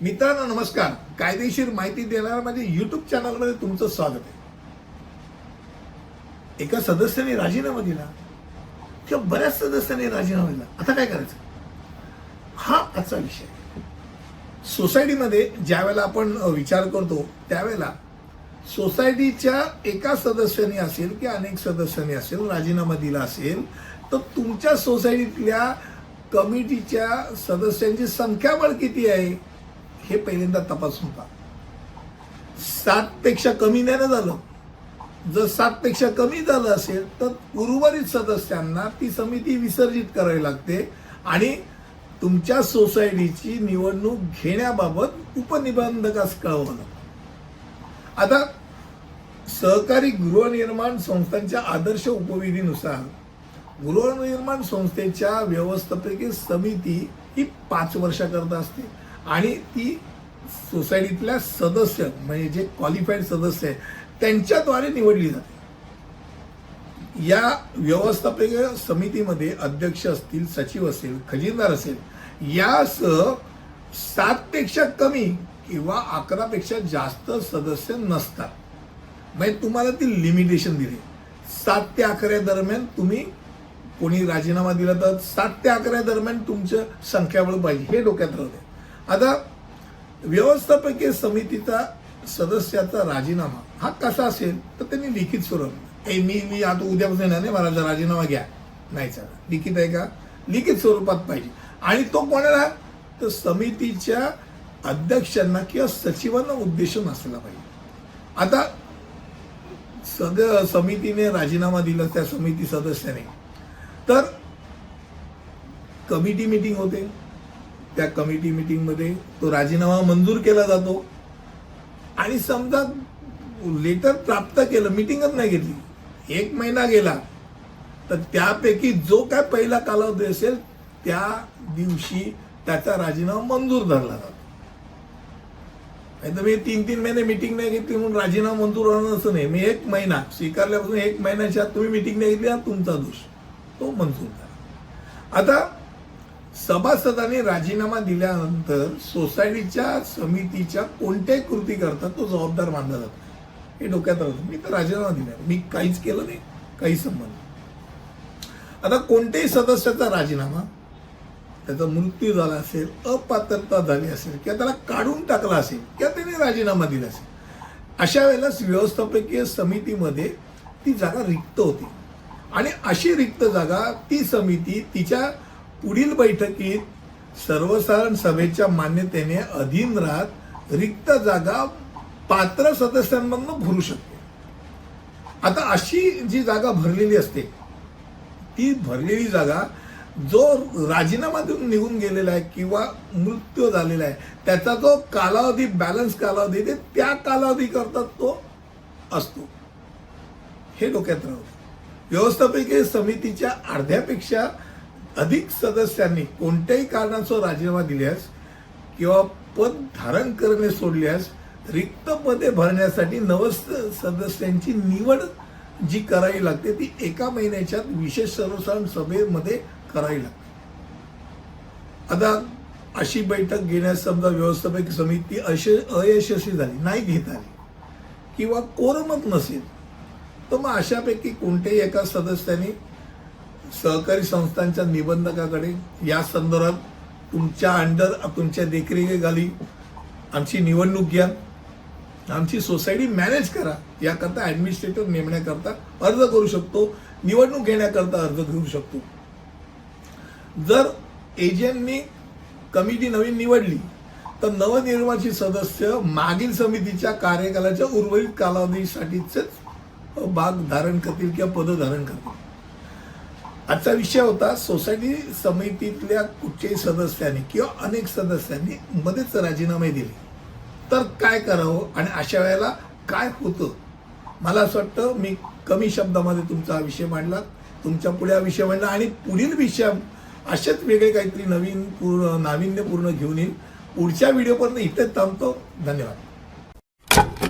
मित्रांनो नमस्कार. कायदेशीर माहिती देणाऱ्या माझ्या युट्यूब चॅनलमध्ये तुमचं स्वागत आहे. एका सदस्याने राजीनामा दिला किंवा बऱ्याच सदस्यांनी राजीनामा दिला. आता काय करायचं, हा आजचा विषय. सोसायटीमध्ये ज्या वेळेला आपण विचार करतो त्यावेळेला सोसायटीच्या एका सदस्याने असेल की अनेक सदस्यांनी असेल राजीनामा दिला असेल तर तुमच्या सोसायटीतल्या कमिटीच्या सदस्यांची संख्याबळ किती आहे हे पहिल्यांदा तपासून पहा. 7 पेक्षा कमी नाही ना झालं. जर 7 पेक्षा कमी झालं असेल तर उर्वरित सदस्यांना ती समिती विसर्जित करावी लागते आणि तुमच्या सोसायटीची निवडणूक घेण्याबाबत उपनिबंधकास कळवलं. आता सहकारी गृहनिर्माण संस्थांच्या आदर्श उपविधीनुसार गृहनिर्माण संस्थेच्या व्यवस्थापकीय समिती ही 5 वर्षाकरता असते आणि ती सोसायटीतल्या सदस्य म्हणजे जे क्वालिफाईड सदस्य आहेत त्यांच्याद्वारे निवडली जाते. या व्यवस्थापकीय समितीमध्ये अध्यक्ष असतील, सचिव असेल, खजिनदार असेल, यासह 7 पेक्षा कमी किंवा 11 पेक्षा जास्त सदस्य नसतात. म्हणजे तुम्हाला ती लिमिटेशन दिली. 7 ते 11 दरम्यान तुम्ही कोणी राजीनामा दिला तर 7 ते 11 दरम्यान तुमचं संख्याबळ पाहिजे, हे डोक्यात राहते. आता व्यवस्थापकीय समितीचा सदस्याचा राजीनामा हा कसा असेल तर त्यांनी लिखित स्वरूप मी आता उद्यापासून नाही मला राजीनामा घ्या नाही चालत. लिखित आहे का, लिखित स्वरूपात पाहिजे. आणि तो कोणाला तर समितीच्या अध्यक्षांना किंवा सचिवांना उद्देशून असला पाहिजे. आता समितीने राजीनामा दिला त्या समिती सदस्याने तर कमिटी मीटिंग होते. त्या कमिटी मीटिंगमध्ये तो राजीनामा मंजूर केला जातो आणि समजा लेटर प्राप्त केलं, मीटिंगच नाही घेतली, 1 महिना गेला तर त्यापैकी जो काय पहिला कालावधी असेल त्या दिवशी त्याचा राजीनामा मंजूर धरला जातो. नाही तर मी 3 महिने मीटिंग नाही घेतली म्हणून राजीनामा मंजूर होणार असं नाही. मी 1 महिना स्वीकारल्यापासून 1 महिन्याच्या आत तुम्ही मीटिंग नाही घेतली, तुमचा दोष, तो मंजूर झाला. आता सभासदांनी राजीनामा दिल्यानंतर सोसायटीच्या समितीच्या कोणत्याही कृती करता तो जबाबदार मानला जातो, हे डोक्यात राहतं. मी तर राजीनामा दिला, मी काहीच केलं नाही, काही संबंध. आता कोणत्याही सदस्याचा राजीनामा त्याचा मृत्यू झाला असेल, अपात्रता झाली असेल किंवा त्याला काढून टाकला असेल किंवा त्याने राजीनामा दिला असेल, अशा वेळेला व्यवस्थापकीय समितीमध्ये ती जागा रिक्त होती आणि अशी रिक्त जागा ती समिती तिच्या पुढील बैठकीत सर्वसाधारण सभेच्या मान्यतेने अधीन राहत रिक्त जागा पात्र सदस्यांमधून भरू शकते. आता अशी जी जागा भरलेली असते ती भरलेली जागा जो राजीनामा देऊन निघून गेलेला आहे किंवा मृत्यू झालेला आहे त्याचा जो कालावधी बॅलन्स कालावधी ते त्या कालावधी करता तो असतो, हे डोक्यात राहतं. व्यवस्थापकीय समितीच्या अर्ध्यापेक्षा अधिक सदस्यांनी कोणत्याही कारणास्तव राजीनामा दिल्यास किंवा पद धारण करणे सोडल्यास रिक्त पदे भरण्यासाठी नव सदस्यांची निवड जी करावी लागते ती 1 महिन्याच्या विशेष सर्वसाधारण सभेमध्ये करावी लागते. आता अशी बैठक घेण्यास समजा व्यवस्थापकीय समिती अयशस्वी झाली, नाही घेत आली किंवा कोरमच नसेल तर मग अशापैकी कोणत्याही एका सदस्याने सहकारी संस्थांच्या निबंधकाकडे या संदर्भात तुमच्या देखरेखीखाली आमची निवडणूक घ्या, आमची सोसायटी मॅनेज करा याकरता ॲडमिनिस्ट्रेटर नेमण्याकरता अर्ज करू शकतो, निवडणूक घेण्याकरता अर्ज करू शकतो. जर एजंटनी कमिटी नवीन निवडली तर नवनिर्वाचित सदस्य मागील समितीच्या कार्यकालाच्या उर्वरित कालावधीसाठीच भाग धारण करतील किंवा पद धारण करतील. आजचा विषय होता सोसायटी समितीतल्या कुठच्याही सदस्यांनी किंवा अनेक सदस्यांनी मध्येच राजीनामे दिले तर काय करावं आणि अशा वेळेला काय होतं. मला असं वाटतं मी कमी शब्दामध्ये तुमचा हा विषय मांडला, तुमच्या पुढे हा विषय मांडला आणि पुढील विषय असेच वेगळे काहीतरी नाविन्यपूर्ण घेऊन येईल. पुढच्या व्हिडिओपर्यंत इथेच थांबतो. धन्यवाद.